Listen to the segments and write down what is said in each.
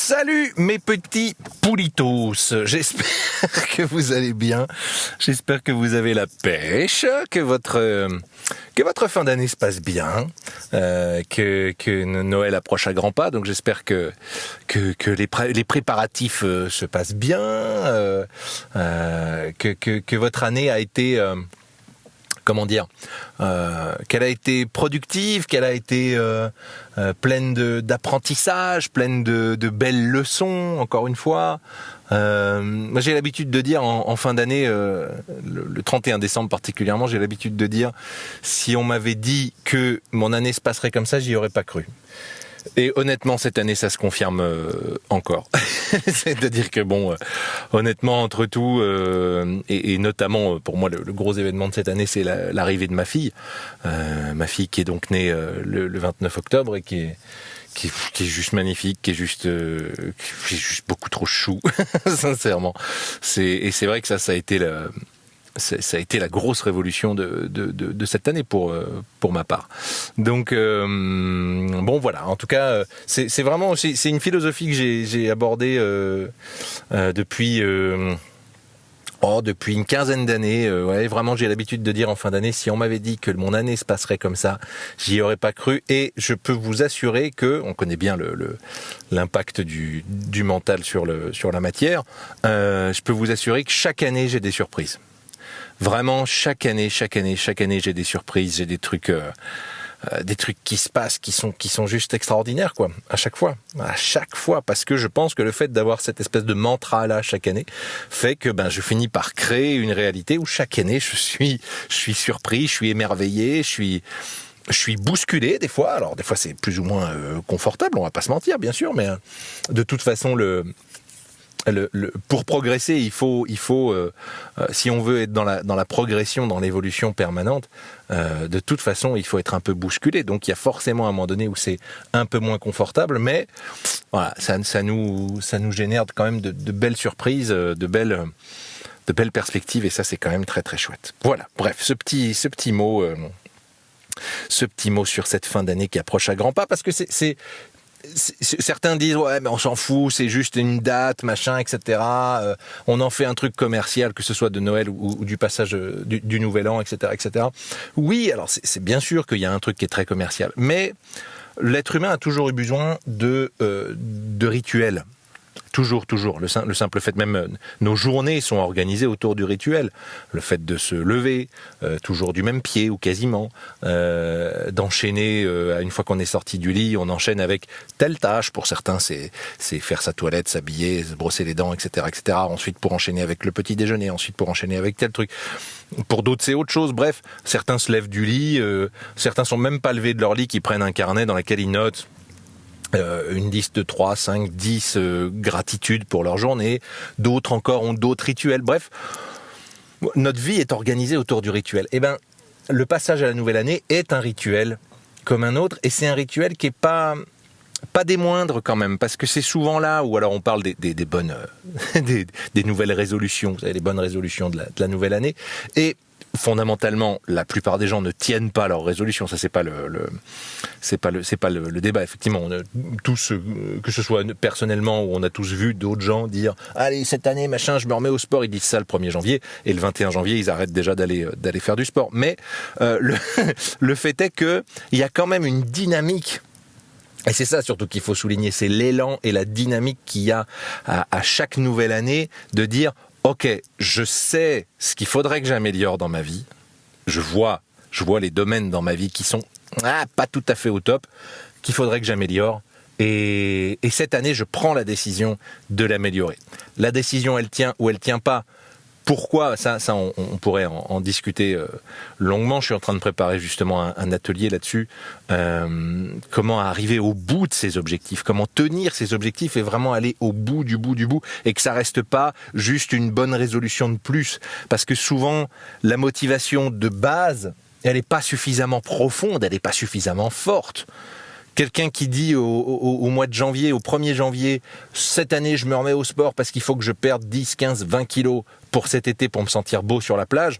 Salut mes petits poulitos, j'espère que vous allez bien, j'espère que vous avez la pêche, que votre fin d'année se passe bien, que Noël approche à grands pas, donc j'espère que les préparatifs se passent bien, que votre année a été... qu'elle a été productive, qu'elle a été pleine d'apprentissage, pleine de belles leçons, encore une fois. Moi, j'ai l'habitude de dire en fin d'année, le 31 décembre particulièrement, j'ai l'habitude de dire, si on m'avait dit que mon année se passerait comme ça, j'y aurais pas cru. Et honnêtement, cette année, ça se confirme encore. C'est-à-dire que honnêtement, entre tout, et notamment pour moi, le gros événement de cette année, c'est l'arrivée de ma fille. Ma fille qui est donc née le 29 octobre et qui est juste magnifique, qui est juste beaucoup trop chou, sincèrement. Et c'est vrai que ça a été ça a été la grosse révolution de cette année pour ma part. Donc voilà. En tout cas, c'est vraiment c'est une philosophie que j'ai abordée depuis une quinzaine d'années. Vraiment, j'ai l'habitude de dire en fin d'année, si on m'avait dit que mon année se passerait comme ça, j'y aurais pas cru. Et je peux vous assurer que, on connaît bien l'impact du mental sur la matière. Je peux vous assurer que chaque année, j'ai des surprises. Vraiment, chaque année, j'ai des surprises, j'ai des trucs qui se passent, qui sont juste extraordinaires, quoi. À chaque fois, parce que je pense que le fait d'avoir cette espèce de mantra là chaque année fait que je finis par créer une réalité où chaque année je suis surpris, je suis émerveillé, je suis bousculé des fois. Alors des fois c'est plus ou moins confortable, on va pas se mentir, bien sûr, mais de toute façon pour progresser, il faut si on veut être dans la progression, dans l'évolution permanente, de toute façon, il faut être un peu bousculé. Donc, il y a forcément un moment donné où c'est un peu moins confortable, mais voilà, ça nous génère quand même de belles surprises, de belles perspectives, et ça, c'est quand même très très chouette. Voilà. Bref, ce petit mot sur cette fin d'année qui approche à grands pas, parce que certains disent ouais mais on s'en fout, c'est juste une date, machin, etc. On en fait un truc commercial, que ce soit de Noël ou du passage du Nouvel An, etc., etc. Oui, alors c'est bien sûr qu'il y a un truc qui est très commercial, mais l'être humain a toujours eu besoin de rituels. Toujours. Le simple fait, même nos journées sont organisées autour du rituel. Le fait de se lever, toujours du même pied ou quasiment, d'enchaîner, une fois qu'on est sorti du lit, on enchaîne avec telle tâche. Pour certains, c'est faire sa toilette, s'habiller, se brosser les dents, etc., etc. Ensuite, pour enchaîner avec le petit déjeuner, ensuite pour enchaîner avec tel truc. Pour d'autres, c'est autre chose. Bref, certains se lèvent du lit, certains sont même pas levés de leur lit, qui prennent un carnet dans lequel ils notent une liste de 3, 5, 10 gratitudes pour leur journée. D'autres encore ont d'autres rituels. Bref, notre vie est organisée autour du rituel. Le passage à la nouvelle année est un rituel comme un autre, et c'est un rituel qui est pas des moindres quand même, parce que c'est souvent là où alors on parle des bonnes des nouvelles résolutions, vous savez, les bonnes résolutions de la nouvelle année, et fondamentalement, la plupart des gens ne tiennent pas leurs résolutions. Ça, c'est pas le débat. Effectivement, on a tous, que ce soit personnellement ou on a tous vu d'autres gens dire allez, cette année, machin, je me remets au sport. Ils disent ça le 1er janvier, et le 21 janvier, ils arrêtent déjà d'aller faire du sport. Mais le fait est que il y a quand même une dynamique. Et c'est ça surtout qu'il faut souligner, c'est l'élan et la dynamique qu'il y a à chaque nouvelle année, de dire ok, je sais ce qu'il faudrait que j'améliore dans ma vie. Je vois les domaines dans ma vie qui sont pas tout à fait au top, qu'il faudrait que j'améliore. Et cette année, je prends la décision de l'améliorer. La décision, elle tient ou elle tient pas. Pourquoi ? Ça on pourrait en discuter longuement. Je suis en train de préparer justement un atelier là-dessus. Comment arriver au bout de ses objectifs, comment tenir ses objectifs et vraiment aller au bout du bout, et que ça reste pas juste une bonne résolution de plus. Parce que souvent, la motivation de base, elle est pas suffisamment profonde, elle est pas suffisamment forte. Quelqu'un qui dit au mois de janvier, au 1er janvier, cette année je me remets au sport parce qu'il faut que je perde 10, 15, 20 kilos pour cet été pour me sentir beau sur la plage,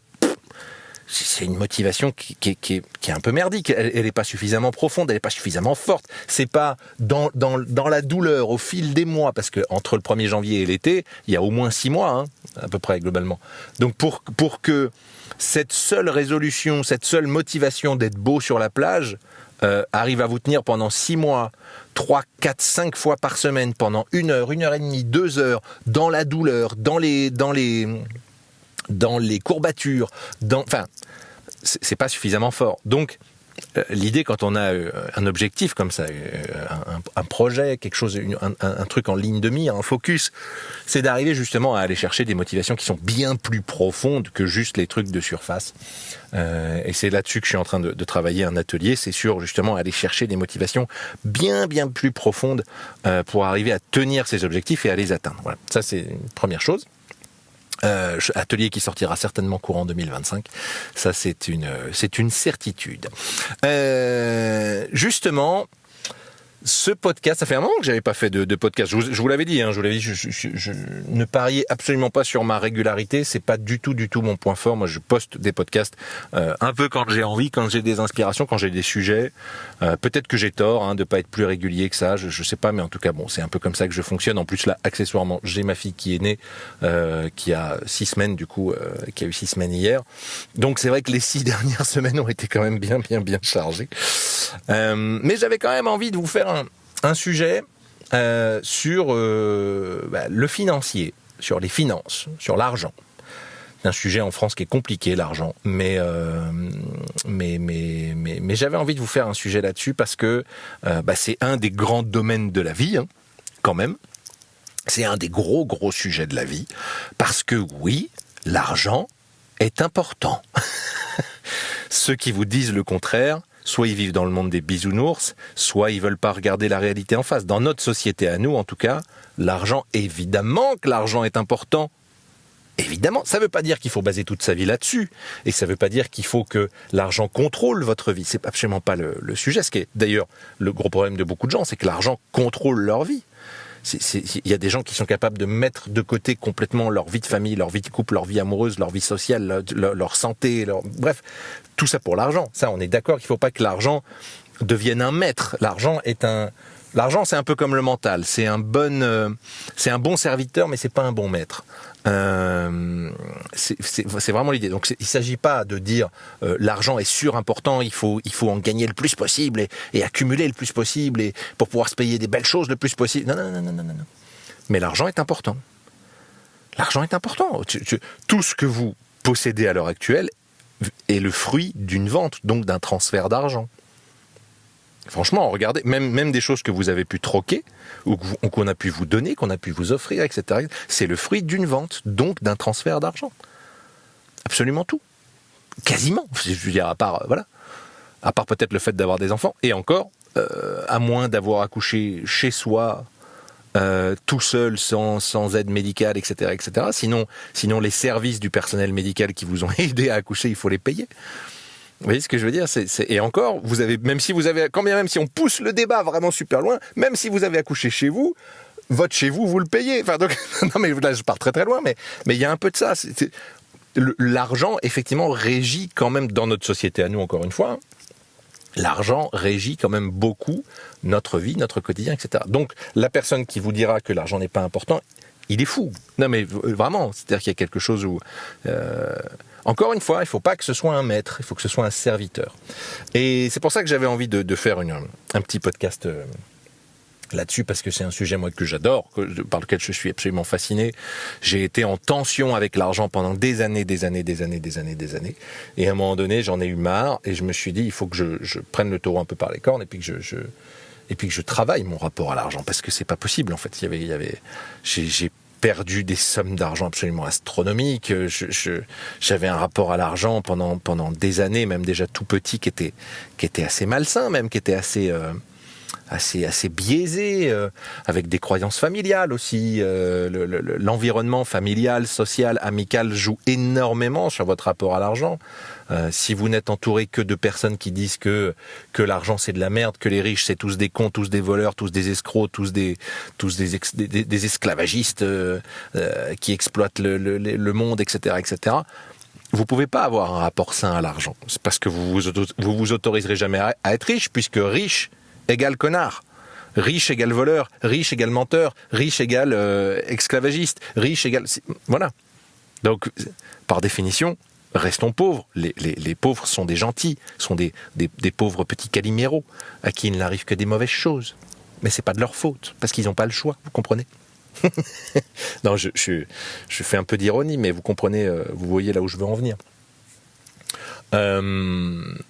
c'est une motivation qui est un peu merdique. Elle est pas suffisamment profonde, elle est pas suffisamment forte. C'est pas dans la douleur au fil des mois, parce que entre le 1er janvier et l'été, il y a au moins 6 mois, hein, à peu près globalement. Donc pour que cette seule résolution, cette seule motivation d'être beau sur la plage arrive à vous tenir pendant 6 mois, 3, 4, 5 fois par semaine, pendant 1 heure, 1 heure et demie, 2 heures, dans la douleur, dans les courbatures, enfin, c'est pas suffisamment fort. Donc, l'idée, quand on a un objectif comme ça, un projet, quelque chose, un truc en ligne de mire, un focus, c'est d'arriver justement à aller chercher des motivations qui sont bien plus profondes que juste les trucs de surface. Et c'est là-dessus que je suis en train de travailler un atelier, c'est sur justement aller chercher des motivations bien plus profondes pour arriver à tenir ces objectifs et à les atteindre. Voilà, ça c'est une première chose. Atelier qui sortira certainement courant 2025. Ça, c'est une certitude. Justement, ce podcast, ça fait un moment que j'avais pas fait de podcast. Je vous l'avais dit, je ne pariais absolument pas sur ma régularité. C'est pas du tout mon point fort. Moi, je poste des podcasts un peu quand j'ai envie, quand j'ai des inspirations, quand j'ai des sujets. Peut-être que j'ai tort de pas être plus régulier que ça. Je sais pas, mais en tout cas, bon, c'est un peu comme ça que je fonctionne. En plus, là, accessoirement, j'ai ma fille qui est née, qui a 6 semaines du coup, qui a eu 6 semaines hier. Donc, c'est vrai que les 6 dernières semaines ont été quand même bien chargées. Mais j'avais quand même envie de vous faire un sujet sur le financier, sur les finances, sur l'argent. C'est un sujet en France qui est compliqué, l'argent, mais j'avais envie de vous faire un sujet là-dessus parce que c'est un des grands domaines de la vie, quand même. C'est un des gros sujets de la vie parce que oui, l'argent est important. Ceux qui vous disent le contraire, soit ils vivent dans le monde des bisounours, soit ils veulent pas regarder la réalité en face. Dans notre société à nous, en tout cas, l'argent, évidemment que l'argent est important. Évidemment, ça veut pas dire qu'il faut baser toute sa vie là-dessus. Et ça veut pas dire qu'il faut que l'argent contrôle votre vie. C'est absolument pas le sujet. Ce qui est d'ailleurs le gros problème de beaucoup de gens, c'est que l'argent contrôle leur vie. Il y a des gens qui sont capables de mettre de côté complètement leur vie de famille, leur vie de couple, leur vie amoureuse, leur vie sociale, leur santé, bref, tout ça pour l'argent. Ça, on est d'accord qu'il ne faut pas que l'argent devienne un maître. L'argent, c'est un peu comme le mental. C'est un bon serviteur, mais c'est pas un bon maître. C'est vraiment l'idée. Donc, il ne s'agit pas de dire l'argent est surimportant, il faut en gagner le plus possible et accumuler le plus possible et pour pouvoir se payer des belles choses le plus possible. Non. Mais l'argent est important. L'argent est important. Tout ce que vous possédez à l'heure actuelle est le fruit d'une vente, donc d'un transfert d'argent. Franchement, regardez, même des choses que vous avez pu troquer, ou qu'on a pu vous donner, qu'on a pu vous offrir, etc., c'est le fruit d'une vente, donc d'un transfert d'argent. Absolument tout. Quasiment. Je veux dire, à part peut-être le fait d'avoir des enfants, et encore, à moins d'avoir accouché chez soi, tout seul, sans aide médicale, etc., etc. Sinon, les services du personnel médical qui vous ont aidé à accoucher, il faut les payer. Vous voyez ce que je veux dire, et encore, même si on pousse le débat vraiment super loin, même si vous avez accouché chez vous, votre chez vous, vous le payez. Enfin, donc, non, mais là, je pars très loin, mais il y a un peu de ça. L'argent, effectivement, régit quand même dans notre société à nous, encore une fois. L'argent régit quand même beaucoup notre vie, notre quotidien, etc. Donc, la personne qui vous dira que l'argent n'est pas important, il est fou. Non, mais vraiment, c'est-à-dire qu'il y a quelque chose où... Encore une fois, il ne faut pas que ce soit un maître, il faut que ce soit un serviteur. Et c'est pour ça que j'avais envie de faire un petit podcast là-dessus, parce que c'est un sujet, moi, que j'adore, par lequel je suis absolument fasciné. J'ai été en tension avec l'argent pendant des années. Et à un moment donné, j'en ai eu marre, et je me suis dit, il faut que je prenne le taureau un peu par les cornes, et puis que je travaille mon rapport à l'argent, parce que c'est pas possible, en fait. J'ai perdu des sommes d'argent absolument astronomiques. J'avais un rapport à l'argent pendant des années, même déjà tout petit, qui était assez malsain, même qui était assez biaisé, avec des croyances familiales aussi. L'environnement familial, social, amical joue énormément sur votre rapport à l'argent. Si vous n'êtes entouré que de personnes qui disent que l'argent c'est de la merde, que les riches c'est tous des cons, tous des voleurs, tous des escrocs, tous des esclavagistes qui exploitent le monde, etc., vous pouvez pas avoir un rapport sain à l'argent. C'est parce que vous vous autoriserez jamais à être riche, puisque riche égale connard. Riche égale voleur, riche égale menteur, riche égale esclavagiste, riche égale... Voilà. Donc, par définition, restons pauvres. Les pauvres sont des gentils, sont des pauvres petits caliméros à qui il n'arrive que des mauvaises choses. Mais c'est pas de leur faute, parce qu'ils n'ont pas le choix, vous comprenez? Non, je fais un peu d'ironie, mais vous comprenez, vous voyez là où je veux en venir.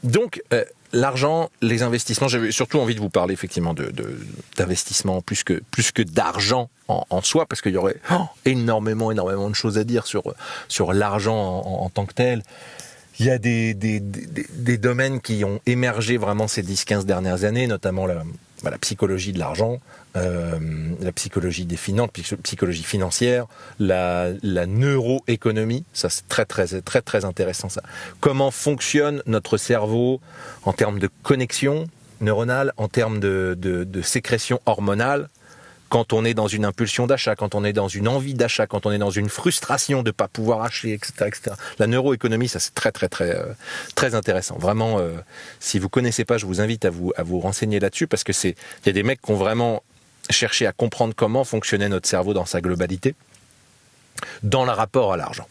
Donc, l'argent, les investissements, j'avais surtout envie de vous parler effectivement d'investissement plus que d'argent en soi, parce qu'il y aurait énormément de choses à dire sur l'argent en tant que tel. Il y a des domaines qui ont émergé vraiment ces 10-15 dernières années, notamment la psychologie de l'argent, la psychologie des finances, psychologie financière, la neuroéconomie, ça c'est très intéressant ça. Comment fonctionne notre cerveau en termes de connexion neuronale, en termes de sécrétion hormonale, quand on est dans une impulsion d'achat, quand on est dans une envie d'achat, quand on est dans une frustration de ne pas pouvoir acheter, etc. La neuroéconomie, ça c'est très intéressant. Vraiment, si vous ne connaissez pas, je vous invite à vous renseigner là-dessus, parce que il y a des mecs qui ont vraiment cherché à comprendre comment fonctionnait notre cerveau dans sa globalité, dans le rapport à l'argent.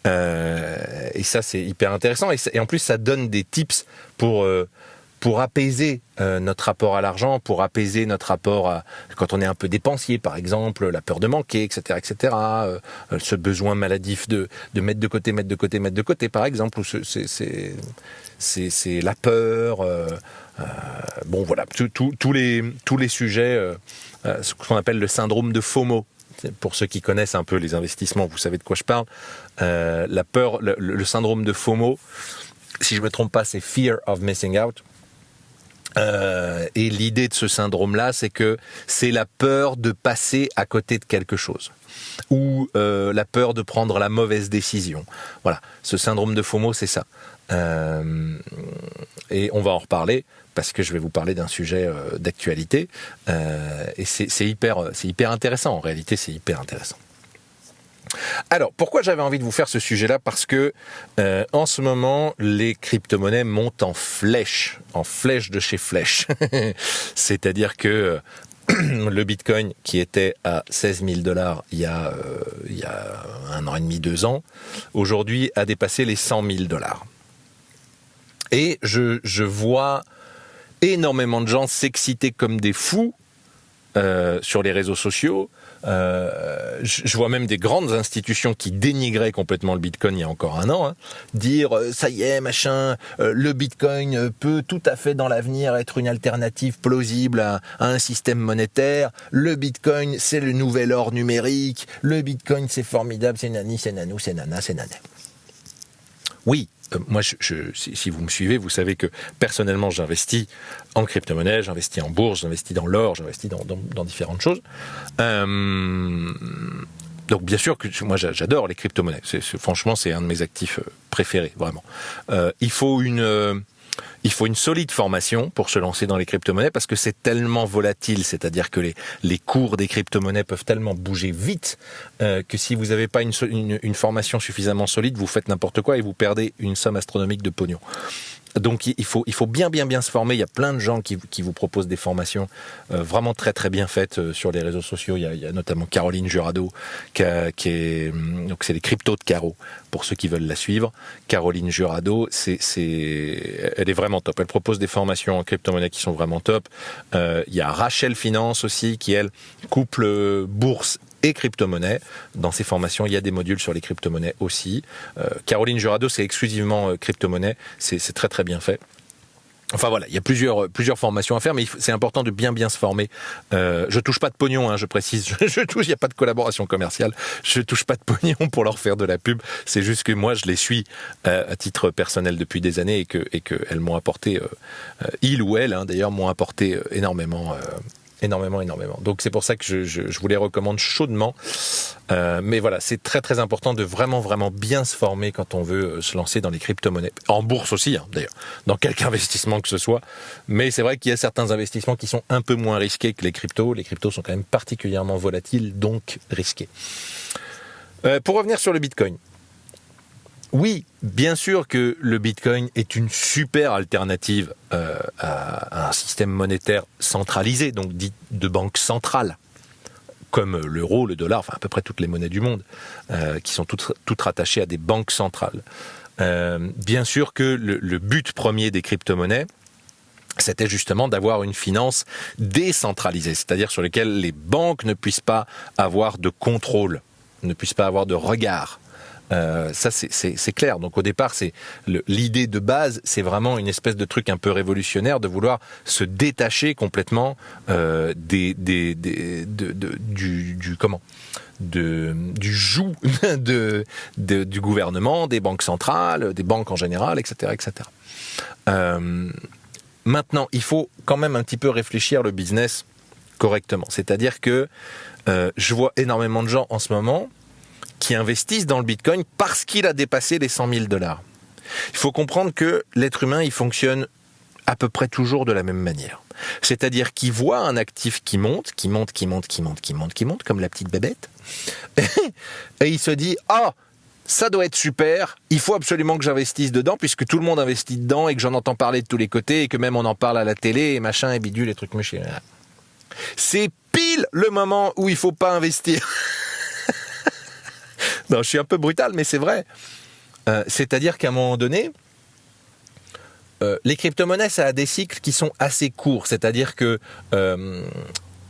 Et ça, c'est hyper intéressant. Et en plus, ça donne des tips pour apaiser notre rapport à l'argent, pour apaiser notre rapport à quand on est un peu dépensier, par exemple, la peur de manquer, etc., ce besoin maladif de mettre de côté, par exemple, ou c'est la peur. Bon, voilà, tous les sujets, ce qu'on appelle le syndrome de FOMO. Pour ceux qui connaissent un peu les investissements, vous savez de quoi je parle. La peur, le syndrome de FOMO, si je me trompe pas, c'est Fear of Missing Out. Et l'idée de ce syndrome-là, c'est que c'est la peur de passer à côté de quelque chose, ou la peur de prendre la mauvaise décision. Voilà, ce syndrome de FOMO, c'est ça. Et on va en reparler, parce que je vais vous parler d'un sujet d'actualité. Et c'est hyper intéressant, en réalité, c'est hyper intéressant. Alors, pourquoi j'avais envie de vous faire ce sujet-là? Parce que en ce moment, les crypto-monnaies montent en flèche de chez flèche. C'est-à-dire que le Bitcoin, qui était à 16 000 $ il y a 1 an et demi, 2 ans, aujourd'hui a dépassé les 100 000 $. Et je vois énormément de gens s'exciter comme des fous sur les réseaux sociaux. Je vois même des grandes institutions qui dénigraient complètement le Bitcoin il y a encore 1 an, dire ça y est, machin, le Bitcoin peut tout à fait dans l'avenir être une alternative plausible à un système monétaire, le Bitcoin c'est le nouvel or numérique, le Bitcoin c'est formidable, c'est nani, c'est nanou, c'est nana, c'est nanet. Oui, moi, si vous me suivez, vous savez que personnellement, j'investis en crypto-monnaie, j'investis en bourse, j'investis dans l'or, j'investis dans différentes choses. Donc, bien sûr que moi, j'adore les crypto-monnaies. Franchement, c'est un de mes actifs préférés, vraiment. Il faut une solide formation pour se lancer dans les crypto-monnaies, parce que c'est tellement volatile, c'est-à-dire que les cours des crypto-monnaies peuvent tellement bouger vite que si vous n'avez pas une formation suffisamment solide, vous faites n'importe quoi et vous perdez une somme astronomique de pognon. Donc il faut bien se former. Il y a plein de gens qui vous proposent des formations vraiment très bien faites sur les réseaux sociaux. Il y a notamment Caroline Jurado donc c'est les cryptos de Caro pour ceux qui veulent la suivre. Caroline Jurado, elle est vraiment top. Elle propose des formations en crypto-monnaie qui sont vraiment top. Il y a Rachel Finance aussi qui elle couple bourse et crypto-monnaie. Dans ces formations, il y a des modules sur les crypto-monnaies aussi. Caroline Jurado, c'est exclusivement crypto-monnaie. C'est très bien fait. Enfin voilà, il y a plusieurs formations à faire, mais c'est important de bien se former. Je touche pas de pognon, je précise. Il n'y a pas de collaboration commerciale. Je touche pas de pognon pour leur faire de la pub. C'est juste que moi, je les suis à titre personnel depuis des années et que elles m'ont apporté, il ou elle, d'ailleurs, m'ont apporté énormément. Donc c'est pour ça que je vous les recommande chaudement. Mais voilà, c'est très important de vraiment bien se former quand on veut se lancer dans les crypto-monnaies. En bourse aussi, d'ailleurs, dans quelque investissement que ce soit. Mais c'est vrai qu'il y a certains investissements qui sont un peu moins risqués que les cryptos. Les cryptos sont quand même particulièrement volatiles, donc risqués. Pour revenir sur le Bitcoin. Oui, bien sûr que le Bitcoin est une super alternative à un système monétaire centralisé, donc dit de banque centrale, comme l'euro, le dollar, enfin à peu près toutes les monnaies du monde, qui sont toutes rattachées à des banques centrales. Bien sûr que le but premier des crypto-monnaies, c'était justement d'avoir une finance décentralisée, c'est-à-dire sur laquelle les banques ne puissent pas avoir de contrôle, ne puissent pas avoir de regard. Ça c'est clair. Donc au départ, l'idée de base, c'est vraiment une espèce de truc un peu révolutionnaire de vouloir se détacher complètement du joug du gouvernement, des banques centrales, des banques en général, etc., etc. Maintenant, il faut quand même un petit peu réfléchir le business correctement. C'est-à-dire que je vois énormément de gens en ce moment qui investissent dans le Bitcoin parce qu'il a dépassé les 100 000 $. Il faut comprendre que l'être humain, il fonctionne à peu près toujours de la même manière. C'est-à-dire qu'il voit un actif qui monte, comme la petite bébête, et il se dit « Ah, ça doit être super, il faut absolument que j'investisse dedans, puisque tout le monde investit dedans et que j'en entends parler de tous les côtés et que même on en parle à la télé et machin et bidule et trucs méchants. » C'est pile le moment où il faut pas investir. Non, je suis un peu brutal, mais c'est vrai. C'est-à-dire qu'à un moment donné, les crypto-monnaies, ça a des cycles qui sont assez courts. C'est-à-dire que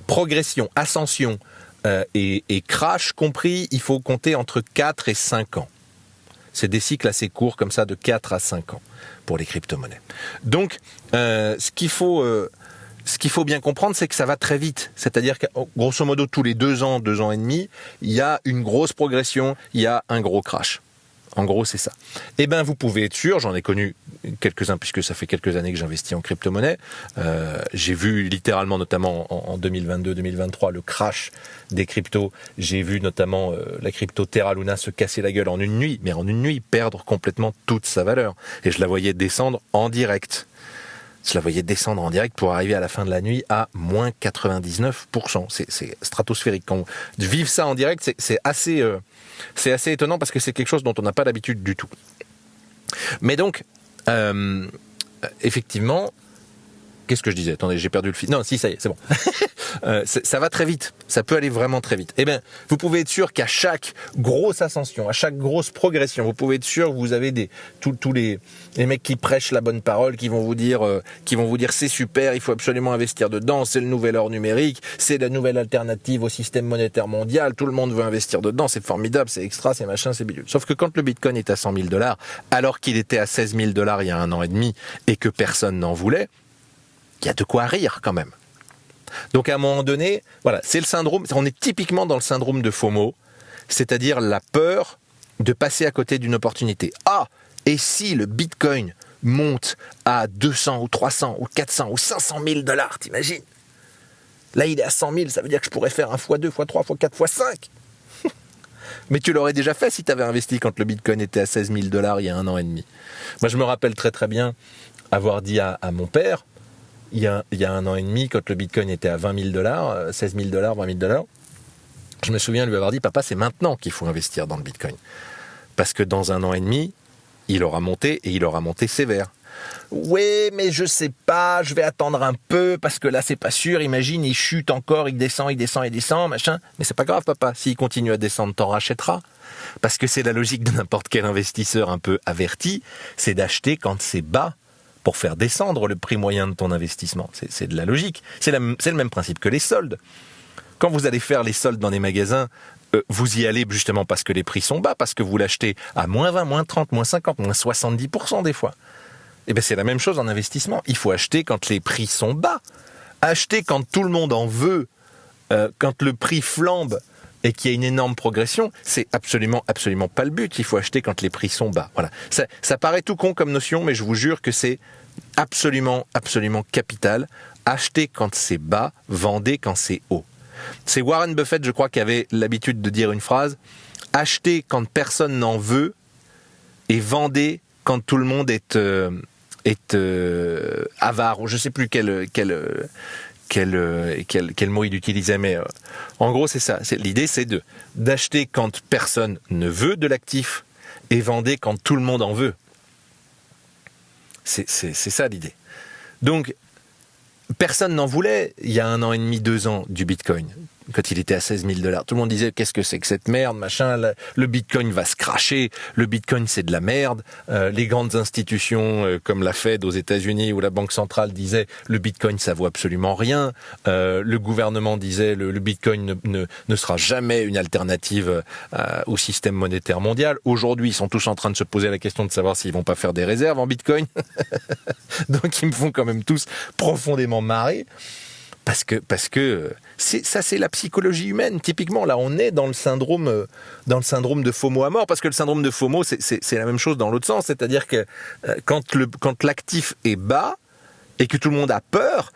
progression, ascension et crash compris, il faut compter entre 4 et 5 ans. C'est des cycles assez courts comme ça, de 4 à 5 ans pour les crypto-monnaies. Donc, ce qu'il faut bien comprendre, c'est que ça va très vite. C'est-à-dire que, grosso modo, tous les 2 ans, 2 ans et demi, il y a une grosse progression, il y a un gros crash. En gros, c'est ça. Eh bien, vous pouvez être sûr, j'en ai connu quelques-uns, puisque ça fait quelques années que j'investis en crypto-monnaie. J'ai vu littéralement, notamment en 2022-2023, le crash des cryptos. J'ai vu notamment la crypto Terra Luna se casser la gueule en une nuit, mais en une nuit, perdre complètement toute sa valeur. Et je la voyais descendre en direct. Je la voyais descendre en direct pour arriver à la fin de la nuit à moins 99%. C'est stratosphérique. Quand vivre ça en direct, c'est assez étonnant parce que c'est quelque chose dont on n'a pas l'habitude du tout. Mais donc, effectivement, qu'est-ce que je disais ? Attendez, j'ai perdu le fil. Non, si, ça y est, c'est bon. Ça va très vite. Ça peut aller vraiment très vite. Eh bien, vous pouvez être sûr qu'à chaque grosse ascension, à chaque grosse progression, vous pouvez être sûr que vous avez tous les mecs qui prêchent la bonne parole, qui vont vous dire c'est super, il faut absolument investir dedans, c'est le nouvel or numérique, c'est la nouvelle alternative au système monétaire mondial, tout le monde veut investir dedans, c'est formidable, c'est extra, c'est machin, c'est bidule. Sauf que quand le Bitcoin est à 100 000 $, alors qu'il était à 16 000 $ il y a 1 an et demi, et que personne n'en voulait, il y a de quoi rire quand même. Donc à un moment donné, voilà, c'est le syndrome, on est typiquement dans le syndrome de FOMO, c'est-à-dire la peur de passer à côté d'une opportunité. Ah, et si le Bitcoin monte à 200 ou 300 ou 400 ou 500 000 $, t'imagines ? Là, il est à 100 000, ça veut dire que je pourrais faire 1 x 2 x 3 x 4 x 5. Mais tu l'aurais déjà fait si tu avais investi quand le Bitcoin était à 16 000 $ il y a 1 an et demi. Moi, je me rappelle très très bien avoir dit à mon père, il y a 1 an et demi, quand le Bitcoin était à 20 000 $, 16 000 $, 20 000 $, je me souviens lui avoir dit, papa, c'est maintenant qu'il faut investir dans le Bitcoin. Parce que dans 1 an et demi, il aura monté et il aura monté sévère. Oui, mais je sais pas, je vais attendre un peu, parce que là, c'est pas sûr, imagine, il chute encore, il descend, machin. Mais c'est pas grave, papa, s'il continue à descendre, t'en rachèteras. Parce que c'est la logique de n'importe quel investisseur un peu averti, c'est d'acheter quand c'est bas, pour faire descendre le prix moyen de ton investissement. C'est de la logique. C'est le même principe que les soldes. Quand vous allez faire les soldes dans les magasins, vous y allez justement parce que les prix sont bas, parce que vous l'achetez à moins 20, moins 30, moins 50, moins 70% des fois. Et bien c'est la même chose en investissement. Il faut acheter quand les prix sont bas. Acheter quand tout le monde en veut, quand le prix flambe et qu'il y a une énorme progression, c'est absolument pas le but. Il faut acheter quand les prix sont bas. Voilà. Ça paraît tout con comme notion, mais je vous jure que c'est absolument capital. Achetez quand c'est bas, vendez quand c'est haut. C'est Warren Buffett, je crois, qui avait l'habitude de dire une phrase: achetez quand personne n'en veut et vendez quand tout le monde est avare. Je ne sais plus quel mot il utilisait, mais en gros c'est ça. L'idée c'est d'acheter quand personne ne veut de l'actif et vendez quand tout le monde en veut. C'est ça l'idée. Donc, personne n'en voulait il y a 1 an et demi, 2 ans du Bitcoin, quand il était à 16 000 $. Tout le monde disait, qu'est-ce que c'est que cette merde, machin, le Bitcoin va se cracher, le Bitcoin c'est de la merde. Les grandes institutions comme la Fed aux États-Unis ou la Banque centrale disaient, le Bitcoin ça vaut absolument rien. Le gouvernement disait, le Bitcoin ne sera jamais une alternative au système monétaire mondial. Aujourd'hui, ils sont tous en train de se poser la question de savoir s'ils vont pas faire des réserves en Bitcoin. Donc ils me font quand même tous profondément marrer. Parce que c'est la psychologie humaine. Typiquement, là, on est dans le syndrome de FOMO à mort. Parce que le syndrome de FOMO, c'est la même chose dans l'autre sens. C'est-à-dire que quand l'actif est bas et que tout le monde a peur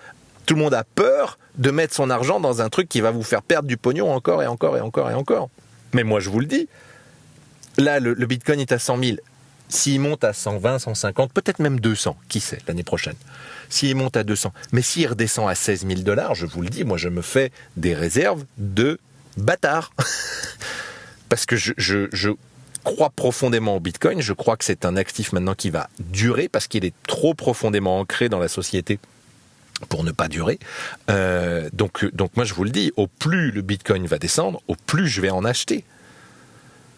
de mettre son argent dans un truc qui va vous faire perdre du pognon encore et encore et encore et encore. Mais moi, je vous le dis, là, le Bitcoin est à 100 000. S'il monte à 120, 150, peut-être même 200, qui sait, l'année prochaine. S'il monte à 200, mais s'il redescend à 16 000 $, je vous le dis, moi je me fais des réserves de bâtard. Parce que je crois profondément au Bitcoin, je crois que c'est un actif maintenant qui va durer, parce qu'il est trop profondément ancré dans la société pour ne pas durer. Donc moi je vous le dis, au plus le Bitcoin va descendre, au plus je vais en acheter.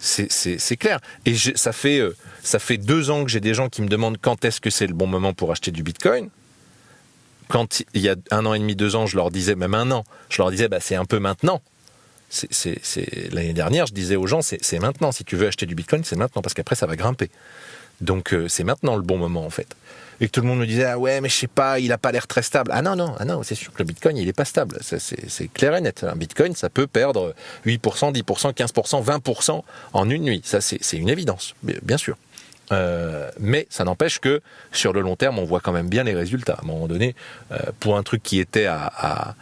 C'est clair. Et ça fait 2 ans que j'ai des gens qui me demandent quand est-ce que c'est le bon moment pour acheter du Bitcoin. Quand il y a 1 an et demi, 2 ans, je leur disais, même 1 an, je leur disais, c'est un peu maintenant. L'année dernière, je disais aux gens, c'est maintenant. Si tu veux acheter du Bitcoin, c'est maintenant, parce qu'après, ça va grimper. Donc, c'est maintenant le bon moment, en fait. Et que tout le monde me disait, ah ouais, mais je sais pas, il a pas l'air très stable. Ah non, c'est sûr que le Bitcoin, il est pas stable. C'est clair et net. Un Bitcoin, ça peut perdre 8%, 10%, 15%, 20% en une nuit. Ça, c'est une évidence, bien sûr. Mais ça n'empêche que sur le long terme, on voit quand même bien les résultats. À un moment donné, pour un truc qui était à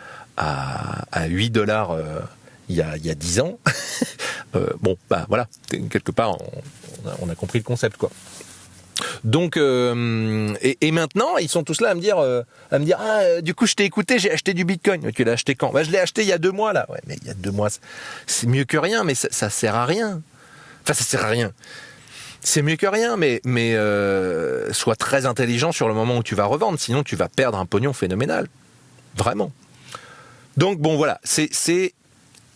8 $ il y a 10 ans, voilà, quelque part, on a compris le concept, quoi. Donc et maintenant ils sont tous là à me dire du coup je t'ai écouté, j'ai acheté du Bitcoin. Tu l'as acheté quand? Je l'ai acheté il y a 2 mois là. Ouais, mais il y a 2 mois c'est mieux que rien, mais ça sert à rien. Enfin, ça sert à rien. C'est mieux que rien, mais sois très intelligent sur le moment où tu vas revendre, sinon tu vas perdre un pognon phénoménal. Vraiment. Donc bon, voilà,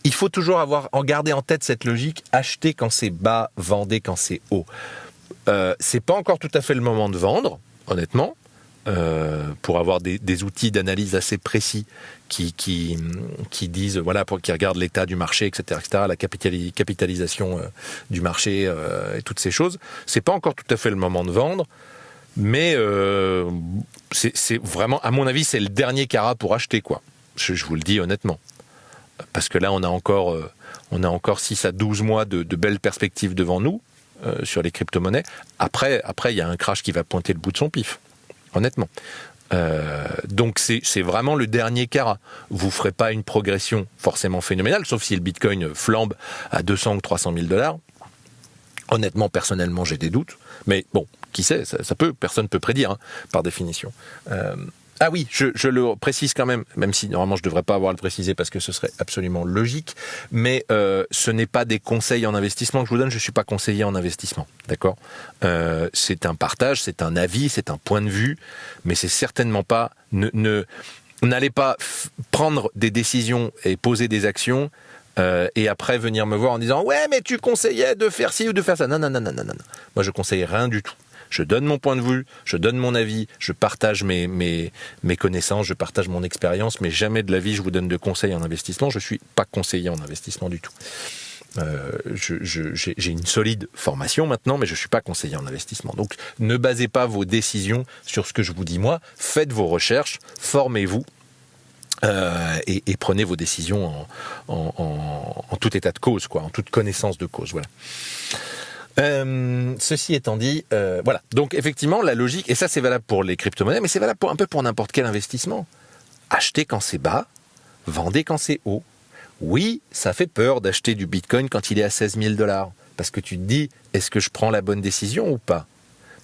il faut toujours garder en tête cette logique, acheter quand c'est bas, vendez quand c'est haut. C'est pas encore tout à fait le moment de vendre, honnêtement, pour avoir des outils d'analyse assez précis qui disent, voilà, qui regardent l'état du marché, etc., la capitalisation du marché et toutes ces choses. C'est pas encore tout à fait le moment de vendre, mais c'est vraiment, à mon avis, c'est le dernier carat pour acheter, quoi. Je vous le dis honnêtement. Parce que là, on a encore 6 à 12 mois de belles perspectives devant nous. Sur les crypto-monnaies. Après, il y a un crash qui va pointer le bout de son pif, honnêtement. Donc, c'est vraiment le dernier carat. Vous ferez pas une progression forcément phénoménale, sauf si le Bitcoin flambe à 200 ou 300 000 $. Honnêtement, personnellement, j'ai des doutes. Mais bon, qui sait, ça peut, personne peut prédire, hein, par définition. Ah oui, je le précise quand même si normalement je devrais pas avoir à le préciser parce que ce serait absolument logique, mais ce n'est pas des conseils en investissement que je vous donne, je suis pas conseiller en investissement, d'accord ? C'est un partage, c'est un avis, c'est un point de vue, mais c'est certainement pas... N'allez pas prendre des décisions et poser des actions et après venir me voir en disant « Ouais, mais tu conseillais de faire ci ou de faire ça. » Non. Moi, je conseille rien du tout. Je donne mon point de vue, je donne mon avis, je partage mes connaissances, je partage mon expérience, mais jamais de la vie je vous donne de conseils en investissement. Je suis pas conseiller en investissement du tout. J'ai une solide formation maintenant, mais je suis pas conseiller en investissement. Donc, ne basez pas vos décisions sur ce que je vous dis moi. Faites vos recherches, formez-vous. Et prenez vos décisions en tout état de cause, quoi, en toute connaissance de cause. Voilà. Ceci étant dit, voilà. Donc effectivement, la logique, et ça c'est valable pour les crypto-monnaies, mais c'est valable un peu pour n'importe quel investissement. Achetez quand c'est bas, vendez quand c'est haut. Oui, ça fait peur d'acheter du Bitcoin quand il est à 16 000 $, parce que tu te dis, est-ce que je prends la bonne décision ou pas ?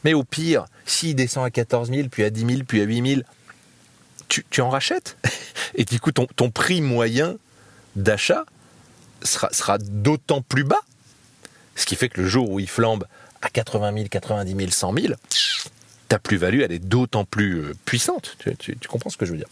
Mais au pire, s'il descend à 14 000, puis à 10 000, puis à 8 000, tu en rachètes. Et du coup, ton prix moyen d'achat sera d'autant plus bas. Ce qui fait que le jour où il flambe à 80 000, 90 000, 100 000, ta plus-value, elle est d'autant plus puissante. Tu comprends ce que je veux dire ?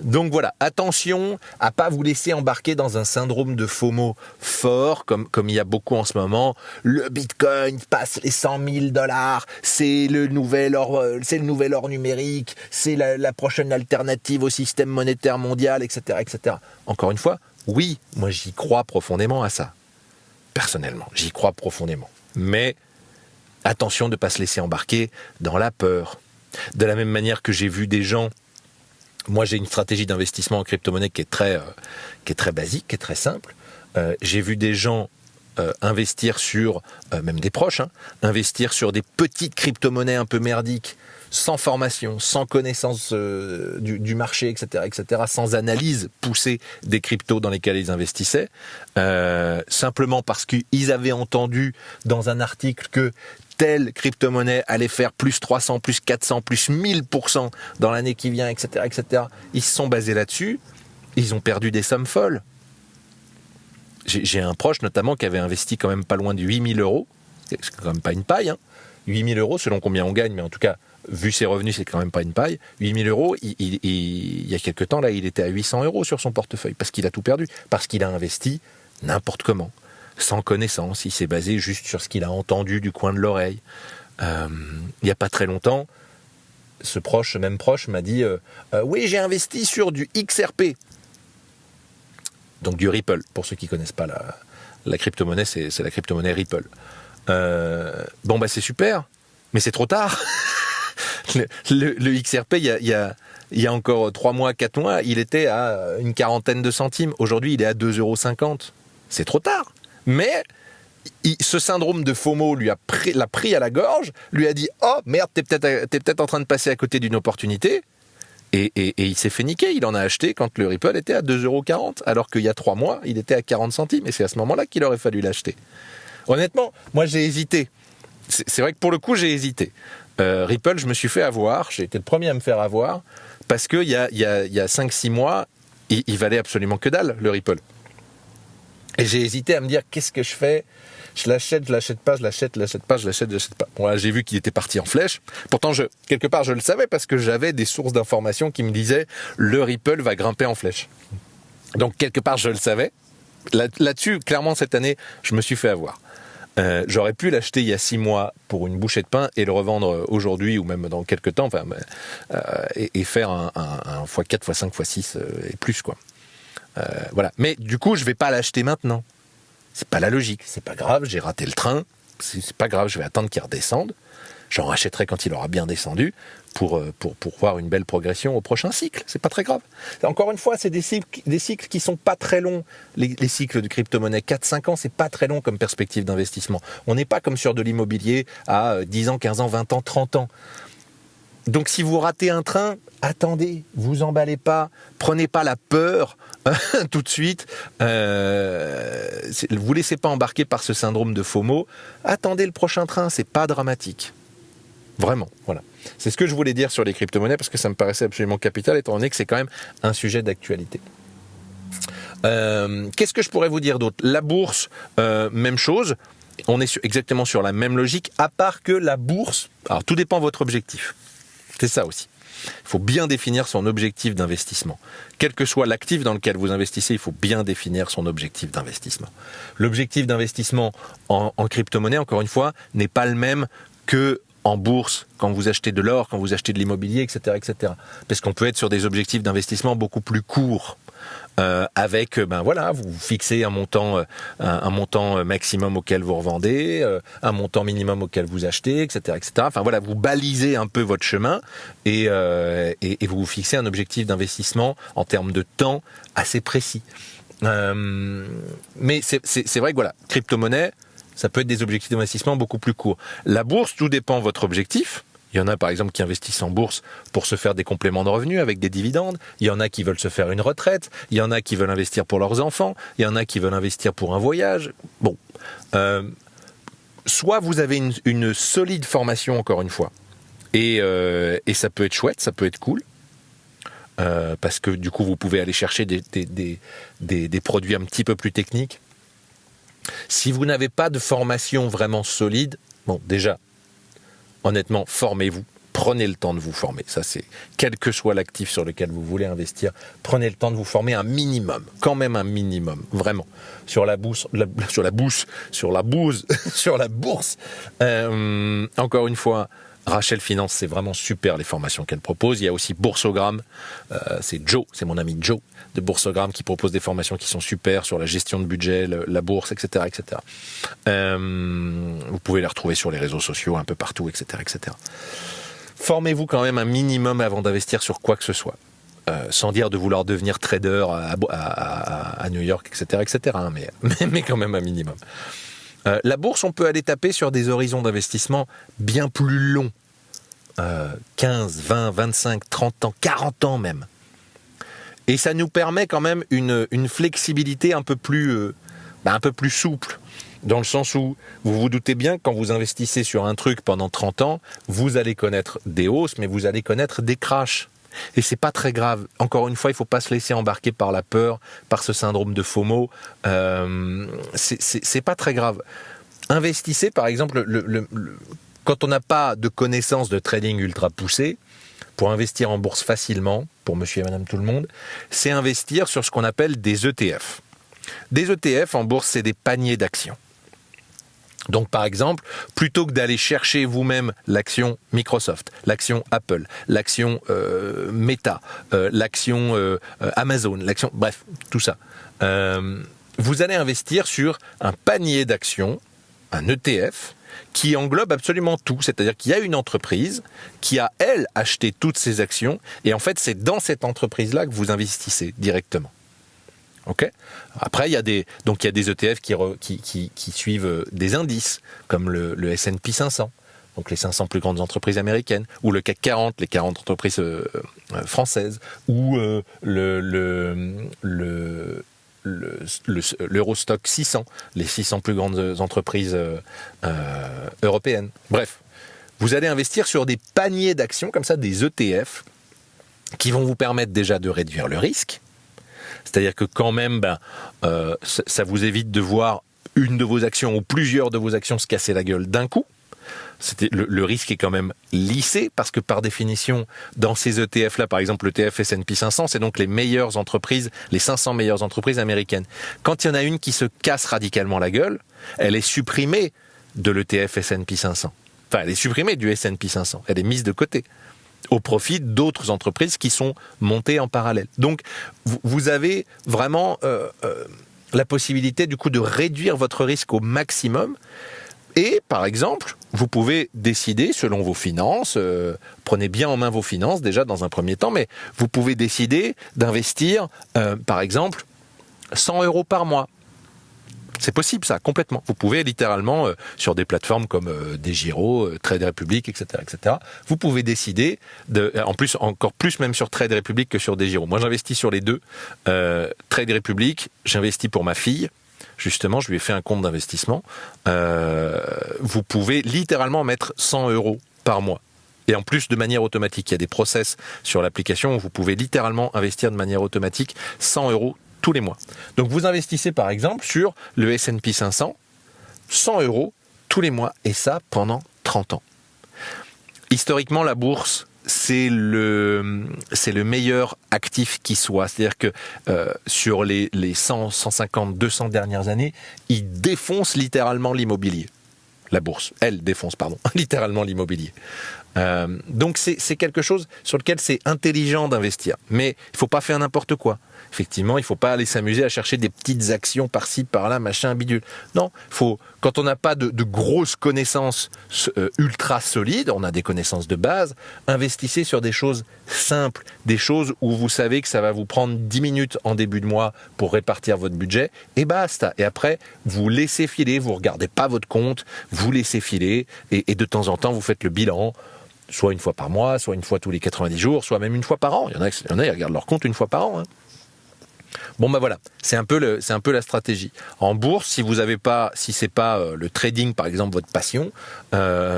Donc voilà, attention à pas vous laisser embarquer dans un syndrome de FOMO fort, comme il y a beaucoup en ce moment. Le Bitcoin passe les 100 000 $, c'est le nouvel or numérique, c'est la prochaine alternative au système monétaire mondial, etc., etc. Encore une fois, oui, moi j'y crois profondément à ça. Personnellement, j'y crois profondément. Mais attention de ne pas se laisser embarquer dans la peur. De la même manière que j'ai vu des gens. Moi, j'ai une stratégie d'investissement en crypto-monnaie qui est très basique, qui est très simple. J'ai vu des gens investir sur, même des proches, investir sur des petites crypto-monnaies un peu merdiques, sans formation, sans connaissance du marché, etc., sans analyse poussée des cryptos dans lesquels ils investissaient, simplement parce qu'ils avaient entendu dans un article que telle crypto-monnaie allait faire plus 300, plus 400, plus 1000% dans l'année qui vient, etc., etc. Ils se sont basés là-dessus, ils ont perdu des sommes folles. J'ai un proche notamment qui avait investi quand même pas loin de 8 000 €, c'est quand même pas une paille, 8 000 € selon combien on gagne, mais en tout cas, vu ses revenus, c'est quand même pas une paille. 8 000 €, il y a quelques temps, là, il était à 800 € sur son portefeuille, parce qu'il a tout perdu, parce qu'il a investi n'importe comment. Sans connaissance, il s'est basé juste sur ce qu'il a entendu du coin de l'oreille. Il n'y a pas très longtemps, ce même proche m'a dit oui, j'ai investi sur du XRP. Donc du Ripple, pour ceux qui ne connaissent pas la crypto-monnaie, c'est la crypto-monnaie Ripple. C'est super, mais c'est trop tard. le XRP, il y a encore 3 mois, 4 mois, il était à une quarantaine de centimes. Aujourd'hui, il est à 2,50 €. C'est trop tard. Mais ce syndrome de FOMO l'a pris à la gorge, lui a dit « Oh, merde, t'es peut-être en train de passer à côté d'une opportunité ». Et il s'est fait niquer. Il en a acheté quand le Ripple était à 2,40 €, alors qu'il y a 3 mois, il était à 40 centimes. Et c'est à ce moment-là qu'il aurait fallu l'acheter. Honnêtement, moi, j'ai hésité. C'est vrai que pour le coup, j'ai hésité. Ripple, je me suis fait avoir. J'ai été le premier à me faire avoir. Parce qu'il y a 5-6 mois, il valait absolument que dalle, le Ripple. Et j'ai hésité à me dire, qu'est-ce que je fais ? Je l'achète pas, je l'achète pas. Bon, là, j'ai vu qu'il était parti en flèche. Pourtant, quelque part, je le savais parce que j'avais des sources d'informations qui me disaient, le Ripple va grimper en flèche. Donc, quelque part, je le savais. Là-dessus, clairement, cette année, je me suis fait avoir. J'aurais pu l'acheter il y a 6 mois pour une bouchée de pain et le revendre aujourd'hui ou même dans quelques temps, et faire un x4, x5, x6 et plus, quoi. Voilà. Mais du coup, je vais pas l'acheter maintenant. C'est pas la logique. C'est pas grave, j'ai raté le train. C'est pas grave, je vais attendre qu'il redescende. J'en rachèterai quand il aura bien descendu pour voir une belle progression au prochain cycle. C'est pas très grave. Encore une fois, c'est des cycles qui sont pas très longs. Les cycles de crypto-monnaie, 4-5 ans, c'est pas très long comme perspective d'investissement. On n'est pas comme sur de l'immobilier à 10 ans, 15 ans, 20 ans, 30 ans. Donc si vous ratez un train, attendez, vous emballez pas, prenez pas la peur tout de suite, vous laissez pas embarquer par ce syndrome de FOMO, attendez le prochain train, c'est pas dramatique. Vraiment, voilà. C'est ce que je voulais dire sur les crypto-monnaies parce que ça me paraissait absolument capital étant donné que c'est quand même un sujet d'actualité. Qu'est-ce que je pourrais vous dire d'autre ? La bourse, même chose, on est exactement sur la même logique, à part que la bourse, alors tout dépend de votre objectif. C'est ça aussi. Il faut bien définir son objectif d'investissement. Quel que soit l'actif dans lequel vous investissez, il faut bien définir son objectif d'investissement. L'objectif d'investissement en crypto-monnaie, encore une fois, n'est pas le même que en bourse, quand vous achetez de l'or, quand vous achetez de l'immobilier, etc., etc. Parce qu'on peut être sur des objectifs d'investissement beaucoup plus courts. Avec, vous fixez un montant maximum auquel vous revendez, un montant minimum auquel vous achetez, etc., etc. Enfin voilà, vous balisez un peu votre chemin et vous vous fixez un objectif d'investissement en termes de temps assez précis. Mais c'est vrai que voilà, crypto-monnaie, ça peut être des objectifs d'investissement beaucoup plus courts. La bourse, tout dépend de votre objectif. Il y en a par exemple qui investissent en bourse pour se faire des compléments de revenus avec des dividendes. Il y en a qui veulent se faire une retraite. Il y en a qui veulent investir pour leurs enfants. Il y en a qui veulent investir pour un voyage. Bon, soit vous avez une solide formation encore une fois, et ça peut être chouette, ça peut être cool. Parce que du coup vous pouvez aller chercher des produits un petit peu plus techniques. Si vous n'avez pas de formation vraiment solide, bon, déjà, honnêtement, formez-vous. Prenez le temps de vous former. Ça, c'est quel que soit l'actif sur lequel vous voulez investir, prenez le temps de vous former un minimum, quand même un minimum, vraiment. Sur la bourse. Encore une fois, Rachel Finance, c'est vraiment super les formations qu'elle propose. Il y a aussi Boursogramme, c'est mon ami Joe de Boursogramme qui propose des formations qui sont super sur la gestion de budget, la bourse, etc., etc. Vous pouvez les retrouver sur les réseaux sociaux un peu partout, etc., etc. Formez-vous quand même un minimum avant d'investir sur quoi que ce soit. Sans dire de vouloir devenir trader à New York, etc., etc., hein, mais quand même un minimum. La bourse, on peut aller taper sur des horizons d'investissement bien plus longs. 15, 20, 25, 30 ans, 40 ans même. Et ça nous permet quand même une flexibilité un peu plus souple. Dans le sens où, vous vous doutez bien, quand vous investissez sur un truc pendant 30 ans, vous allez connaître des hausses, mais vous allez connaître des crashs. Et c'est pas très grave. Encore une fois, il faut pas se laisser embarquer par la peur, par ce syndrome de FOMO. C'est pas très grave. Investissez, par exemple, quand on n'a pas de connaissances de trading ultra poussées, pour investir en bourse facilement, pour monsieur et madame tout le monde, c'est investir sur ce qu'on appelle des ETF. Des ETF en bourse, c'est des paniers d'actions. Donc par exemple, plutôt que d'aller chercher vous-même l'action Microsoft, l'action Apple, l'action Meta, l'action Amazon, bref, tout ça, vous allez investir sur un panier d'actions, un ETF, qui englobe absolument tout. C'est-à-dire qu'il y a une entreprise qui a, elle, acheté toutes ces actions, et en fait, c'est dans cette entreprise-là que vous investissez directement. Okay. Après, il y a des ETF qui suivent des indices, comme le S&P 500, donc les 500 plus grandes entreprises américaines, ou le CAC 40, les 40 entreprises françaises, ou l'Eurostock 600, les 600 plus grandes entreprises européennes. Bref, vous allez investir sur des paniers d'actions, comme ça, des ETF, qui vont vous permettre déjà de réduire le risque. C'est-à-dire que quand même, ça vous évite de voir une de vos actions ou plusieurs de vos actions se casser la gueule d'un coup. Le risque est quand même lissé parce que par définition, dans ces ETF-là, par exemple l'ETF S&P 500, c'est donc les meilleures entreprises, les 500 meilleures entreprises américaines. Quand il y en a une qui se casse radicalement la gueule, elle est supprimée de l'ETF S&P 500. Enfin, elle est supprimée du S&P 500. Elle est mise de côté au profit d'autres entreprises qui sont montées en parallèle. Donc, vous avez vraiment la possibilité du coup de réduire votre risque au maximum. Et, par exemple, vous pouvez décider, selon vos finances, prenez bien en main vos finances déjà dans un premier temps, mais vous pouvez décider d'investir, par exemple, 100 € par mois. C'est possible ça, complètement. Vous pouvez littéralement, sur des plateformes comme Desgiro, Trade Republic, etc., etc., vous pouvez décider, en plus, encore plus même sur Trade Republic que sur Desgiro. Moi, j'investis sur les deux. Trade Republic, j'investis pour ma fille. Justement, je lui ai fait un compte d'investissement. Vous pouvez littéralement mettre 100 € par mois. Et en plus, de manière automatique. Il y a des process sur l'application où vous pouvez littéralement investir de manière automatique 100 € tous les mois. Donc vous investissez par exemple sur le S&P 500, 100 € tous les mois, et ça pendant 30 ans. Historiquement, la bourse, c'est le meilleur actif qui soit. C'est-à-dire que sur les 100, 150, 200 dernières années, il défonce littéralement l'immobilier. La bourse, elle défonce, littéralement l'immobilier. Donc c'est quelque chose sur lequel c'est intelligent d'investir. Mais il ne faut pas faire n'importe quoi. Effectivement, il ne faut pas aller s'amuser à chercher des petites actions par-ci, par-là, machin, bidule. Non, quand on n'a pas de grosses connaissances ultra solides, on a des connaissances de base, investissez sur des choses simples, des choses où vous savez que ça va vous prendre 10 minutes en début de mois pour répartir votre budget, et basta. Et après, vous laissez filer, vous ne regardez pas votre compte, vous laissez filer, et de temps en temps, vous faites le bilan, soit une fois par mois, soit une fois tous les 90 jours, soit même une fois par an. Il y en a qui regardent leur compte une fois par an, hein. Bon bah voilà, c'est un peu la stratégie. En bourse, si c'est pas le trading par exemple votre passion,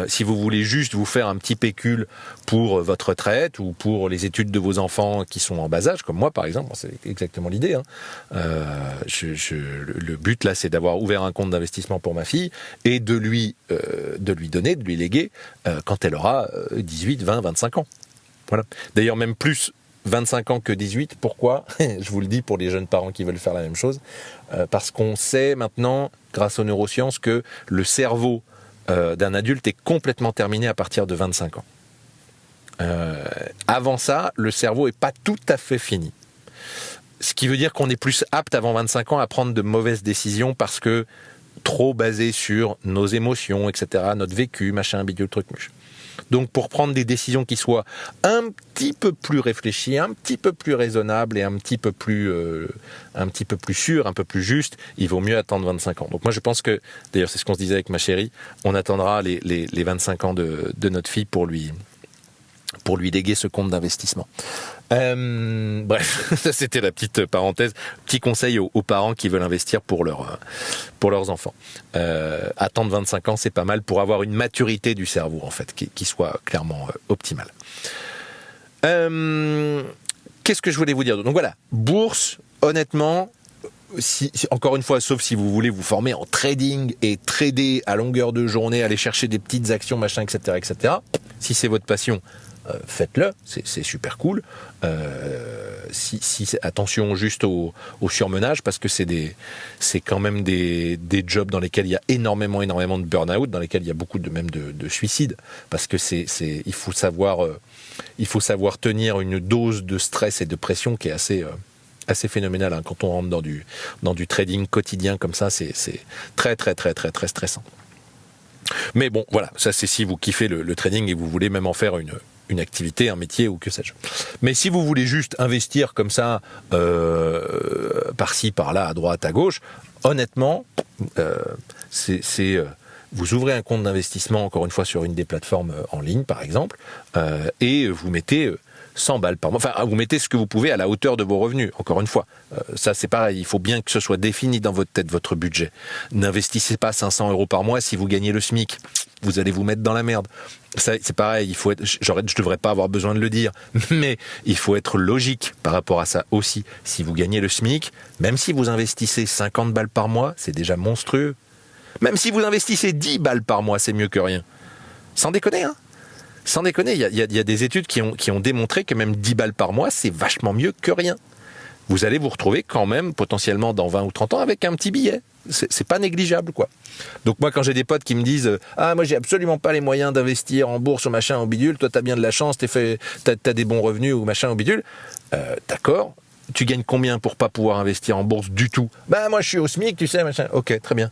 si vous voulez juste vous faire un petit pécule pour votre retraite ou pour les études de vos enfants qui sont en bas âge, comme moi par exemple, c'est exactement l'idée. Hein. Le but là, c'est d'avoir ouvert un compte d'investissement pour ma fille et de lui donner, de lui léguer quand elle aura 18, 20, 25 ans. Voilà. D'ailleurs même plus 25 ans que 18, pourquoi ? Je vous le dis pour les jeunes parents qui veulent faire la même chose, parce qu'on sait maintenant, grâce aux neurosciences, que le cerveau d'un adulte est complètement terminé à partir de 25 ans. Avant ça, le cerveau n'est pas tout à fait fini. Ce qui veut dire qu'on est plus apte avant 25 ans à prendre de mauvaises décisions parce que trop basé sur nos émotions, etc., notre vécu, machin, bidule, truc, muche. Donc pour prendre des décisions qui soient un petit peu plus réfléchies, un petit peu plus raisonnables et un petit peu plus sûres, un peu plus justes, il vaut mieux attendre 25 ans. Donc moi je pense que, d'ailleurs c'est ce qu'on se disait avec ma chérie, on attendra les 25 ans de notre fille pour lui léguer ce compte d'investissement. Bref, ça c'était la petite parenthèse. Petit conseil aux parents qui veulent investir pour leurs enfants. Attendre 25 ans, c'est pas mal pour avoir une maturité du cerveau, en fait, qui soit clairement optimale. Qu'est-ce que je voulais vous dire ? Donc voilà, bourse, honnêtement, encore une fois, sauf si vous voulez vous former en trading et trader à longueur de journée, aller chercher des petites actions, machin, etc., etc. Si c'est votre passion, faites-le, c'est super cool. Attention juste au surmenage, parce que c'est quand même des jobs dans lesquels il y a énormément de burn-out, dans lesquels il y a beaucoup de suicides, parce que il faut savoir tenir une dose de stress et de pression qui est assez phénoménale, hein. Quand on rentre dans du trading quotidien comme ça, c'est très très très très très stressant. Mais bon, voilà, ça c'est si vous kiffez le trading et vous voulez même en faire une activité, un métier ou que sais-je. Mais si vous voulez juste investir comme ça, par-ci, par-là, à droite, à gauche, honnêtement, vous ouvrez un compte d'investissement, encore une fois, sur une des plateformes en ligne, par exemple, et vous mettez 100 balles par mois. Enfin, vous mettez ce que vous pouvez à la hauteur de vos revenus, encore une fois. Ça, c'est pareil, il faut bien que ce soit défini dans votre tête, votre budget. N'investissez pas 500 € par mois si vous gagnez le SMIC. Vous allez vous mettre dans la merde. Ça, c'est pareil, je devrais pas avoir besoin de le dire, mais il faut être logique par rapport à ça aussi. Si vous gagnez le SMIC, même si vous investissez 50 balles par mois, c'est déjà monstrueux. Même si vous investissez 10 balles par mois, c'est mieux que rien. Sans déconner, hein. Sans déconner, il y a des études qui ont démontré que même 10 balles par mois, c'est vachement mieux que rien. Vous allez vous retrouver quand même, potentiellement dans 20 ou 30 ans, avec un petit billet. C'est pas négligeable, quoi. Donc moi, quand j'ai des potes qui me disent « Ah, moi, j'ai absolument pas les moyens d'investir en bourse ou machin, en bidule, toi, t'as bien de la chance, t'as des bons revenus ou machin, au bidule. » D'accord. Tu gagnes combien pour pas pouvoir investir en bourse du tout ? Bah, moi, je suis au SMIC, tu sais, machin. Ok, très bien.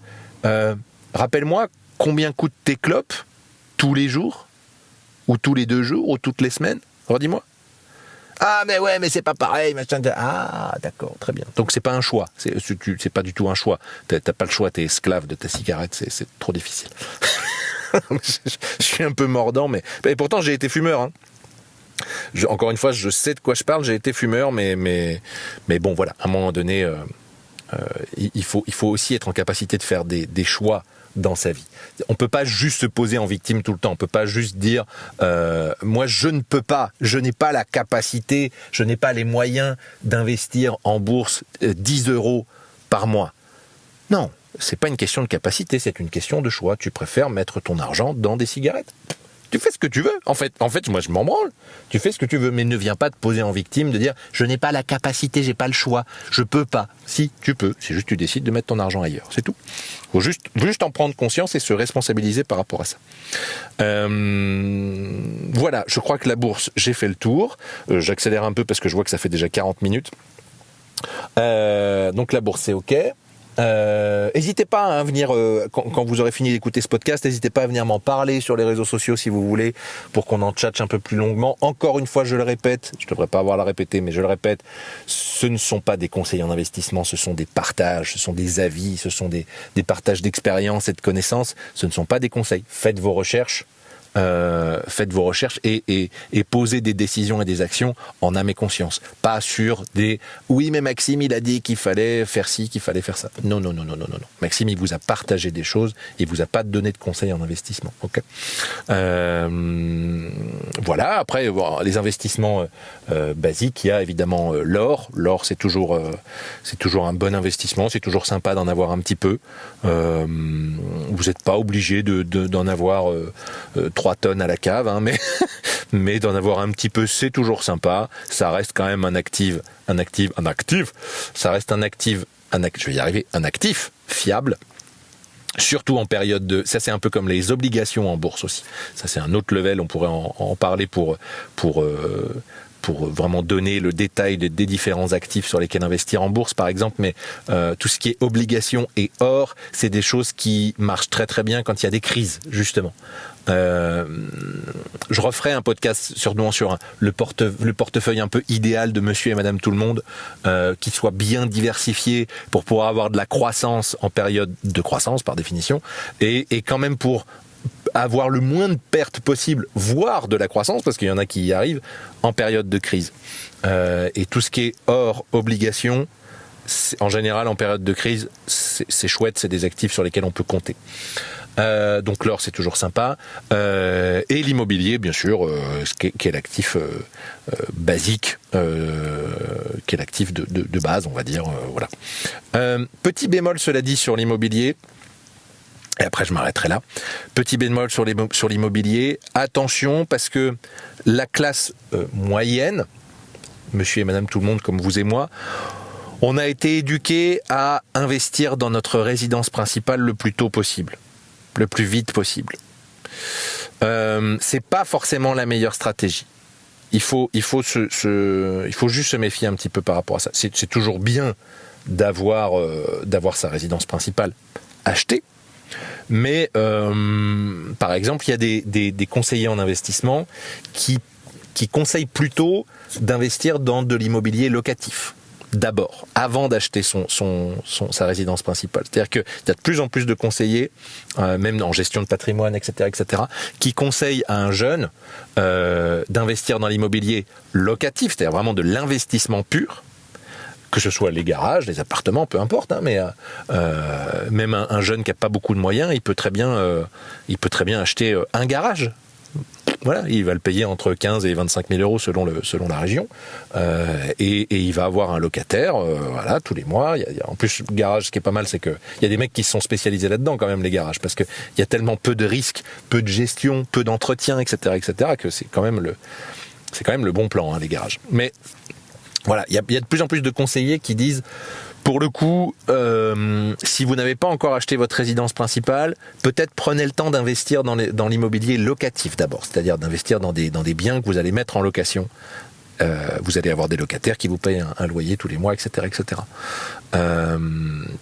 Rappelle-moi, combien coûtent tes clopes tous les jours ? Ou tous les 2 jours, ou toutes les semaines ? Redis-moi. Ah, mais ouais, mais c'est pas pareil, machin. Ah, d'accord, très bien. Donc c'est pas un choix. C'est pas du tout un choix. T'as pas le choix, t'es esclave de ta cigarette, c'est trop difficile. Je suis un peu mordant, mais et pourtant j'ai été fumeur, hein. Encore une fois, je sais de quoi je parle, j'ai été fumeur, mais bon, voilà, à un moment donné, il faut aussi être en capacité de faire des choix dans sa vie. On peut pas juste se poser en victime tout le temps. On peut pas juste dire moi je ne peux pas, je n'ai pas la capacité, je n'ai pas les moyens d'investir en bourse 10 € par mois. Non, c'est pas une question de capacité, c'est une question de choix. Tu préfères mettre ton argent dans des cigarettes. Tu fais ce que tu veux. En fait, moi, je m'en branle. Tu fais ce que tu veux, mais ne viens pas te poser en victime de dire je n'ai pas la capacité, j'ai pas le choix, je peux pas. Si, tu peux. C'est juste que tu décides de mettre ton argent ailleurs. C'est tout. Faut juste en prendre conscience et se responsabiliser par rapport à ça. Voilà, je crois que la bourse, j'ai fait le tour. J'accélère un peu parce que je vois que ça fait déjà 40 minutes. Donc la bourse, c'est OK. N'hésitez pas à venir quand vous aurez fini d'écouter ce podcast, n'hésitez pas à venir m'en parler sur les réseaux sociaux si vous voulez, pour qu'on en tchatche un peu plus longuement. Encore une fois, je le répète, je devrais pas avoir à la répéter, mais je le répète, ce ne sont pas des conseils en investissement, ce sont des partages, ce sont des avis, ce sont des partages d'expériences et de connaissances, ce ne sont pas des conseils. Faites vos recherches, faites vos recherches et posez des décisions et des actions en âme et conscience. Pas sur des « oui, mais Maxime, il a dit qu'il fallait faire ci, qu'il fallait faire ça ». Non. Maxime, il vous a partagé des choses, il vous a pas donné de conseils en investissement. Okay, voilà, après, les investissements basiques, il y a évidemment l'or. L'or, c'est toujours un bon investissement, c'est toujours sympa d'en avoir un petit peu. Vous n'êtes pas obligé d'en avoir 3 tonnes à la cave, hein, mais d'en avoir un petit peu, c'est toujours sympa. Ça reste quand même un actif, ça reste un actif fiable. Surtout en période de... Ça, c'est un peu comme les obligations en bourse aussi. Ça, c'est un autre level, on pourrait en parler pour vraiment donner le détail des différents actifs sur lesquels investir en bourse, par exemple. Mais tout ce qui est obligations et or, c'est des choses qui marchent très très bien quand il y a des crises, justement. Je referai un podcast sur le portefeuille un peu idéal de monsieur et madame tout le monde, qui soit bien diversifié pour pouvoir avoir de la croissance en période de croissance par définition, et quand même pour avoir le moins de pertes possible, voire de la croissance, parce qu'il y en a qui y arrivent, en période de crise. Et tout ce qui est hors obligation, en général en période de crise, c'est chouette, c'est des actifs sur lesquels on peut compter. Donc l'or, c'est toujours sympa, et l'immobilier, bien sûr, qui est l'actif basique, qui est l'actif de base, on va dire. Voilà. Petit bémol, cela dit, sur l'immobilier. Et après, je m'arrêterai là. Petit bémol sur l'immobilier. Attention, parce que la classe moyenne, monsieur et madame tout le monde comme vous et moi, on a été éduqués à investir dans notre résidence principale le plus tôt possible, le plus vite possible. C'est pas forcément la meilleure stratégie. Il faut juste se méfier un petit peu par rapport à ça. C'est toujours bien d'avoir sa résidence principale achetée. Mais par exemple, il y a des conseillers en investissement qui conseillent plutôt d'investir dans de l'immobilier locatif d'abord, avant d'acheter sa résidence principale. C'est-à-dire qu'il y a de plus en plus de conseillers, même en gestion de patrimoine, etc., qui conseillent à un jeune d'investir dans l'immobilier locatif, c'est-à-dire vraiment de l'investissement pur, que ce soit les garages, les appartements, peu importe, hein, mais même un jeune qui n'a pas beaucoup de moyens, il peut très bien acheter un garage. Voilà, il va le payer entre 15 et 25 000 euros selon la région, et il va avoir un locataire, voilà, tous les mois. En plus, le garage, ce qui est pas mal, c'est que il y a des mecs qui se sont spécialisés là-dedans quand même, les garages, parce que il y a tellement peu de risques, peu de gestion, peu d'entretien, etc., que c'est quand même le bon plan, hein, les garages. Mais voilà, il y a de plus en plus de conseillers qui disent, pour le coup, si vous n'avez pas encore acheté votre résidence principale, peut-être prenez le temps d'investir dans l'immobilier locatif d'abord, c'est-à-dire d'investir dans des biens que vous allez mettre en location. Vous allez avoir des locataires qui vous payent un loyer tous les mois, etc.,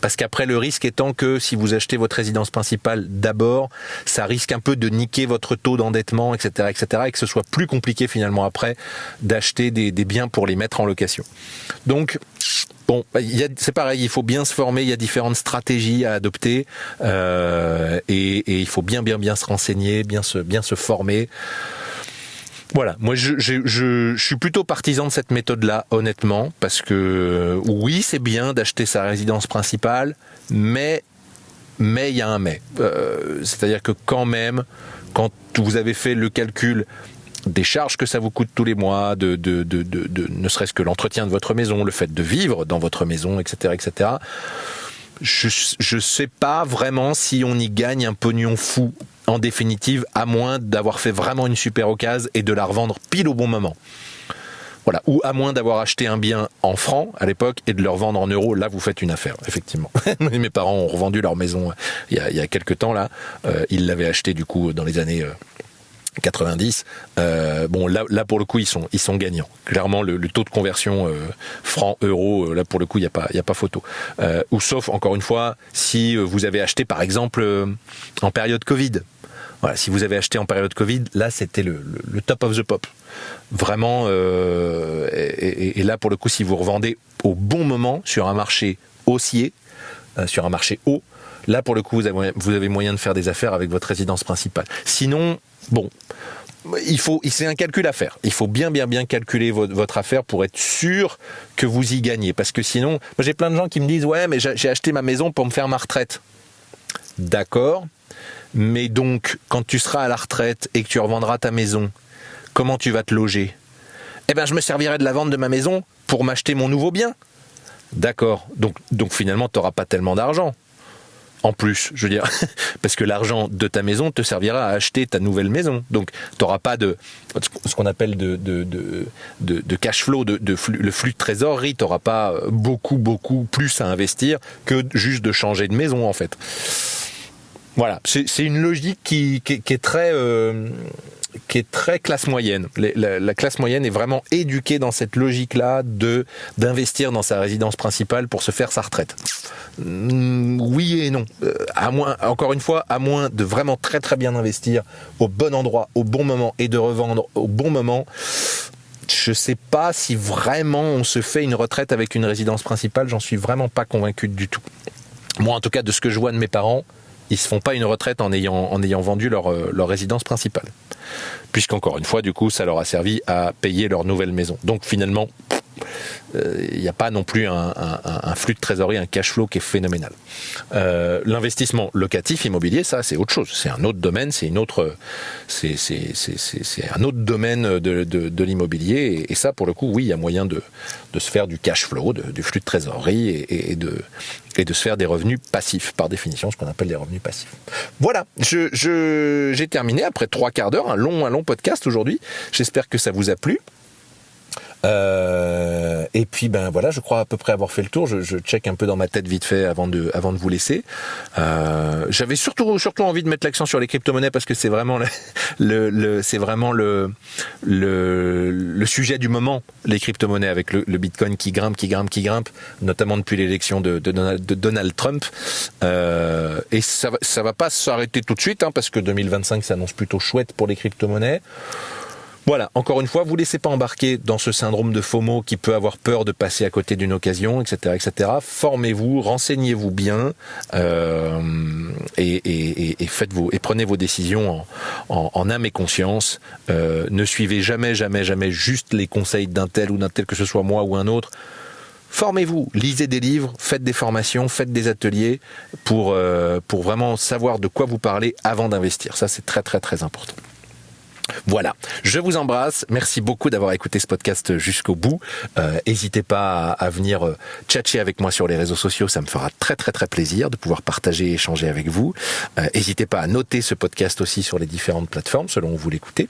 parce qu'après, le risque étant que si vous achetez votre résidence principale d'abord, ça risque un peu de niquer votre taux d'endettement, etc., et que ce soit plus compliqué finalement après d'acheter des biens pour les mettre en location. Donc, bon, c'est pareil, il faut bien se former, il y a différentes stratégies à adopter, et il faut bien se renseigner, bien se former. Voilà, moi je suis plutôt partisan de cette méthode-là, honnêtement, parce que oui, c'est bien d'acheter sa résidence principale, mais il y a un mais. C'est-à-dire que quand même, quand vous avez fait le calcul des charges que ça vous coûte tous les mois, de ne serait-ce que l'entretien de votre maison, le fait de vivre dans votre maison, etc., je sais pas vraiment si on y gagne un pognon fou, en définitive, à moins d'avoir fait vraiment une super occasion et de la revendre pile au bon moment. Voilà. Ou à moins d'avoir acheté un bien en francs à l'époque et de le revendre en euros, là vous faites une affaire, effectivement. Mes parents ont revendu leur maison il y a quelques temps là. Ils l'avaient acheté du coup dans les années 90. Bon là pour le coup ils sont gagnants. Clairement le taux de conversion franc-euro, là pour le coup il y a pas photo. Ou sauf encore une fois si vous avez acheté par exemple en période Covid. Voilà, si vous avez acheté en période Covid, là c'était le top of the pop. Vraiment, et là pour le coup, si vous revendez au bon moment sur un marché haussier, sur un marché haut, Là, pour le coup, vous avez moyen de faire des affaires avec votre résidence principale. Sinon, bon, c'est un calcul à faire. Il faut bien calculer votre affaire pour être sûr que vous y gagnez. Parce que sinon, moi j'ai plein de gens qui me disent « Ouais, mais j'ai acheté ma maison pour me faire ma retraite. » D'accord, mais donc, quand tu seras à la retraite et que tu revendras ta maison, comment tu vas te loger ? Eh bien, je me servirai de la vente de ma maison pour m'acheter mon nouveau bien. D'accord, donc finalement, tu n'auras pas tellement d'argent. En plus, je veux dire, parce que l'argent de ta maison te servira à acheter ta nouvelle maison. Donc, tu n'auras pas de ce qu'on appelle de cash flow, le flux de trésorerie. Tu n'auras pas beaucoup plus à investir que juste de changer de maison, en fait. Voilà, c'est une logique qui est très classe moyenne. La classe moyenne est vraiment éduquée dans cette logique-là d'investir dans sa résidence principale pour se faire sa retraite. Oui et non. Encore une fois, à moins de vraiment très bien investir au bon endroit, au bon moment et de revendre au bon moment, je sais pas si vraiment on se fait une retraite avec une résidence principale. J'en suis vraiment pas convaincu du tout. Moi, en tout cas, de ce que je vois de mes parents, ils se font pas une retraite en ayant vendu leur résidence principale. Puisqu'encore une fois, du coup, ça leur a servi à payer leur nouvelle maison. Donc finalement, il n'y a pas non plus un flux de trésorerie, un cash flow qui est phénoménal. L'investissement locatif immobilier, ça c'est autre chose. C'est un autre domaine, c'est un autre domaine de l'immobilier. Et ça, pour le coup, oui, il y a moyen de se faire du cash flow, du flux de trésorerie et de se faire des revenus passifs, par définition, ce qu'on appelle des revenus passifs. Voilà, j'ai terminé après 3 quarts d'heure, un long podcast aujourd'hui. J'espère que ça vous a plu. Et puis ben voilà, je crois à peu près avoir fait le tour. Je check un peu dans ma tête vite fait avant de vous laisser. J'avais surtout envie de mettre l'accent sur les crypto-monnaies parce que c'est vraiment le sujet du moment, les crypto-monnaies, avec le Bitcoin qui grimpe, notamment depuis l'élection de Donald Trump. Et ça va pas s'arrêter tout de suite, parce que 2025 s'annonce plutôt chouette pour les crypto-monnaies. Voilà, encore une fois, vous laissez pas embarquer dans ce syndrome de FOMO qui peut avoir peur de passer à côté d'une occasion, etc., etc. Formez-vous, renseignez-vous bien, et prenez vos décisions en âme et conscience. Ne suivez jamais juste les conseils d'un tel ou d'un tel, que ce soit moi ou un autre. Formez-vous, lisez des livres, faites des formations, faites des ateliers pour vraiment savoir de quoi vous parlez avant d'investir. Ça, c'est très important. Voilà, je vous embrasse, merci beaucoup d'avoir écouté ce podcast jusqu'au bout. N'hésitez pas à venir tchatcher avec moi sur les réseaux sociaux, ça me fera très plaisir de pouvoir partager et échanger avec vous. N'hésitez pas à noter ce podcast aussi sur les différentes plateformes selon où vous l'écoutez.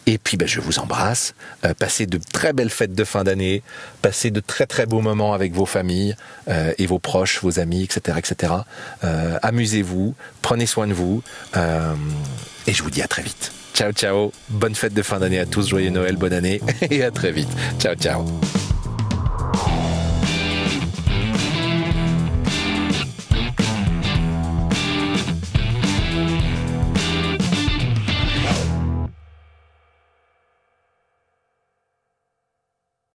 Et puis je vous embrasse, passez de très belles fêtes de fin d'année, passez de très beaux moments avec vos familles et vos proches, vos amis, etc. Amusez-vous, prenez soin de vous, et je vous dis à très vite. Ciao, bonne fête de fin d'année à tous, joyeux Noël, bonne année et à très vite. Ciao.